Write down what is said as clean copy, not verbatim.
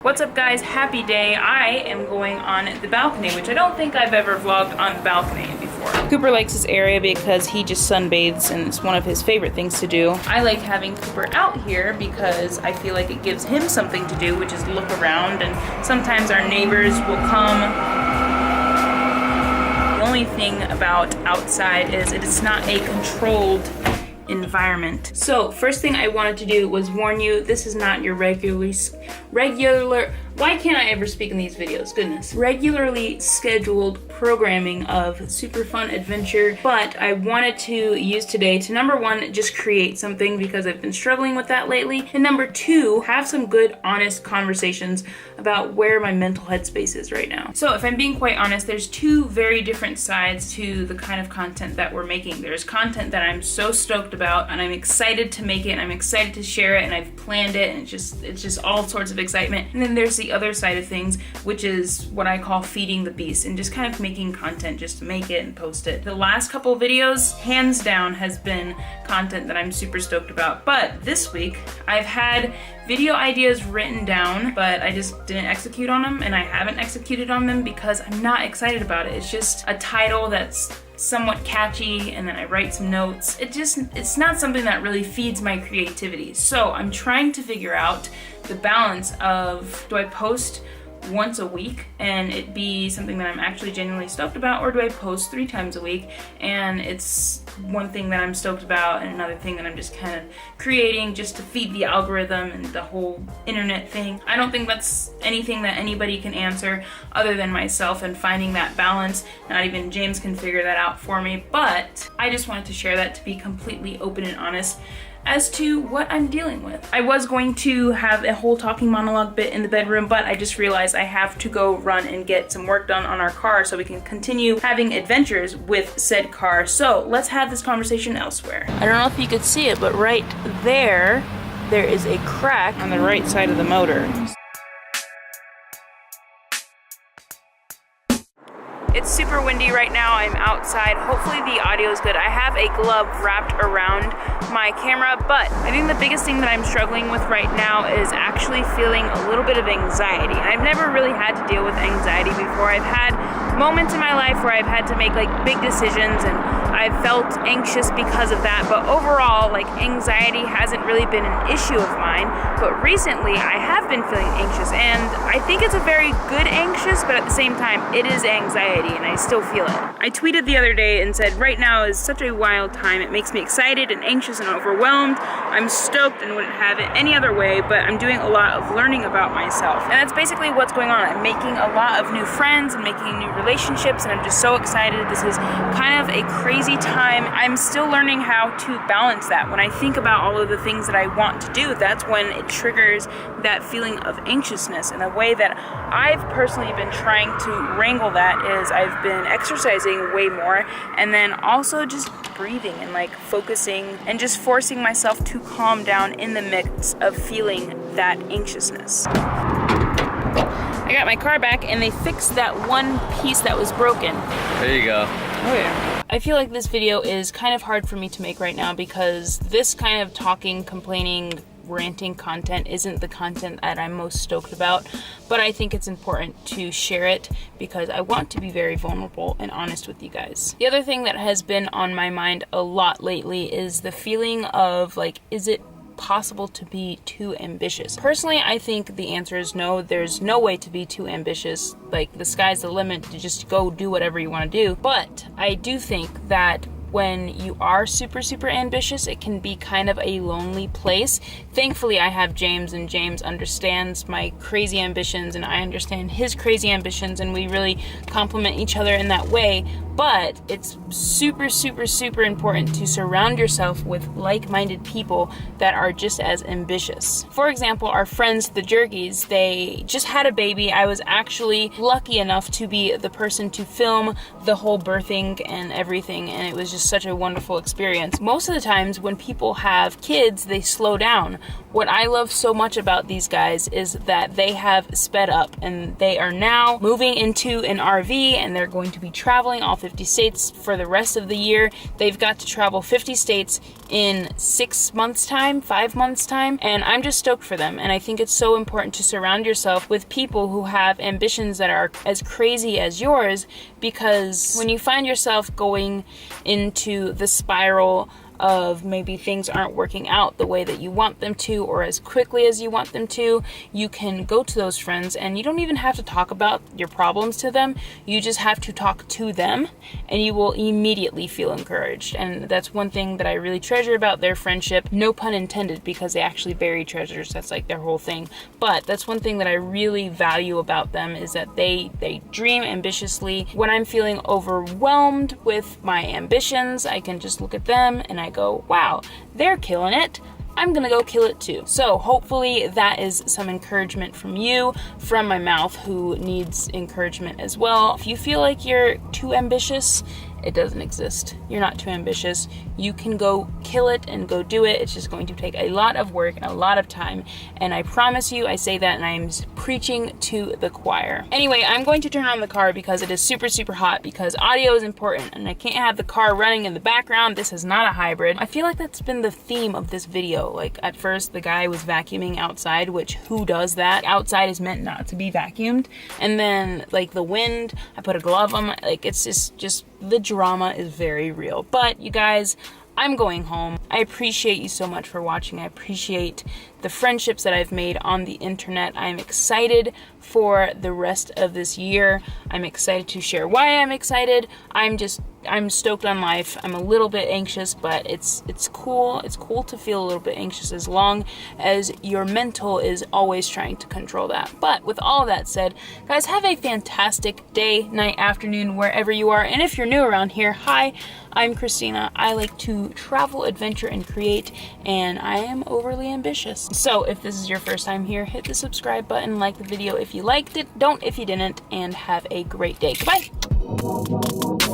What's up guys, happy day. I am going on the balcony, which I don't think I've ever vlogged on the balcony before. Cooper likes this area because he just sunbathes and it's one of his favorite things to do. I like having Cooper out here because I feel like it gives him something to do, which is look around, and sometimes our neighbors will come. The only thing about outside is it's not a controlled environment. So first thing I wanted to do was warn you, this is not your regular, why can't I ever speak in these videos? Goodness. Regularly scheduled programming of super fun adventure, but I wanted to use today to, number one, just create something because I've been struggling with that lately, and number two, have some good, honest conversations about where my mental headspace is right now. So if I'm being quite honest, there's two very different sides to the kind of content that we're making. There's content that I'm so stoked about and I'm excited to make it and I'm excited to share it and I've planned it and it's just all sorts of excitement. And then there's the other side of things, which is what I call feeding the beast and just kind of making content just to make it and post it. The last couple of videos, hands down, has been content that I'm super stoked about. But this week, I've had video ideas written down, but I just didn't execute on them, and I haven't executed on them because I'm not excited about it. It's just a title that's somewhat catchy, and then I write some notes. It's not something that really feeds my creativity. So I'm trying to figure out the balance of, do I post once a week and it be something that I'm actually genuinely stoked about, or do I post 3 times a week and it's one thing that I'm stoked about and another thing that I'm just kind of creating just to feed the algorithm and the whole internet thing. I don't think that's anything that anybody can answer other than myself, and finding that balance, not even James can figure that out for me, but I just wanted to share that to be completely open and honest as to what I'm dealing with. I was going to have a whole talking monologue bit in the bedroom, but I just realized I have to go run and get some work done on our car so we can continue having adventures with said car. So let's have this conversation elsewhere. I don't know if you could see it, but right there is a crack on the right side of the motor. It's super windy right now. I'm outside. Hopefully the audio is good. I have a glove wrapped around my camera, but I think the biggest thing that I'm struggling with right now is actually feeling a little bit of anxiety. And I've never really had to deal with anxiety before. I've had moments in my life where I've had to make like big decisions and I've felt anxious because of that, but overall, like, anxiety hasn't really been an issue of mine. But recently I have been feeling anxious, and I think it's a very good anxious, but at the same time it is anxiety and I still feel it. I tweeted the other day and said, right now is such a wild time. It makes me excited and anxious and overwhelmed. I'm stoked and wouldn't have it any other way, but I'm doing a lot of learning about myself. And that's basically what's going on. I'm making a lot of new friends and making new relationships, and I'm just so excited. This is kind of a crazy time. I'm still learning how to balance that. When I think about all of the things that I want to do, that's when it triggers that feeling of anxiousness. And the way that I've personally been trying to wrangle that is I've been exercising way more, and then also just breathing and like focusing and just forcing myself to calm down in the midst of feeling that anxiousness. I got my car back and they fixed that one piece that was broken. There you go. Oh yeah. I feel like this video is kind of hard for me to make right now because this kind of talking, complaining, ranting content isn't the content that I'm most stoked about, but I think it's important to share it because I want to be very vulnerable and honest with you guys. The other thing that has been on my mind a lot lately is the feeling of like, is it possible to be too ambitious? Personally, I think the answer is no. There's no way to be too ambitious. Like, the sky's the limit to just go do whatever you want to do. But I do think that when you are super, super ambitious, it can be kind of a lonely place. Thankfully, I have James, and James understands my crazy ambitions, and I understand his crazy ambitions, and we really complement each other in that way. But it's super, super, super important to surround yourself with like-minded people that are just as ambitious. For example, our friends, the Jergies, they just had a baby. I was actually lucky enough to be the person to film the whole birthing and everything, and it was just such a wonderful experience. Most of the times when people have kids, they slow down. What I love so much about these guys is that they have sped up, and they are now moving into an RV, and they're going to be traveling all 50 states for the rest of the year. They've got to travel 50 states in 6 months time, 5 months time, and I'm just stoked for them. And I think it's so important to surround yourself with people who have ambitions that are as crazy as yours, because when you find yourself going into the spiral of maybe things aren't working out the way that you want them to or as quickly as you want them to, you can go to those friends, and you don't even have to talk about your problems to them. You just have to talk to them, and you will immediately feel encouraged. And that's one thing that I really treasure about their friendship. No pun intended, because they actually bury treasures. That's like their whole thing. But that's one thing that I really value about them, is that they dream ambitiously. When I'm feeling overwhelmed with my ambitions, I can just look at them and I go, wow, they're killing it. I'm gonna go kill it too. So hopefully that is some encouragement from you, from my mouth, who needs encouragement as well. If you feel like you're too ambitious, it doesn't exist. You're not too ambitious. You can go kill it and go do it. It's just going to take a lot of work and a lot of time. And I promise you, I say that and I'm preaching to the choir. Anyway, I'm going to turn on the car because it is super, super hot, because audio is important and I can't have the car running in the background. This is not a hybrid. I feel like that's been the theme of this video. Like at first the guy was vacuuming outside, which who does that? Outside is meant not to be vacuumed. And then like the wind, I put a glove on my, like it's just the drama is very real. But you guys, I'm going home. I appreciate you so much for watching. I appreciate the friendships that I've made on the internet. I'm excited for the rest of this year. I'm excited to share why I'm excited. I'm stoked on life. I'm a little bit anxious, but it's cool. It's cool to feel a little bit anxious as long as your mental is always trying to control that. But with all that said, guys, have a fantastic day, night, afternoon, wherever you are. And if you're new around here, hi, I'm Christina. I like to travel, adventure, and create, and I am overly ambitious. So if this is your first time here, hit the subscribe button, like the video if you liked it, don't if you didn't, and have a great day. Goodbye.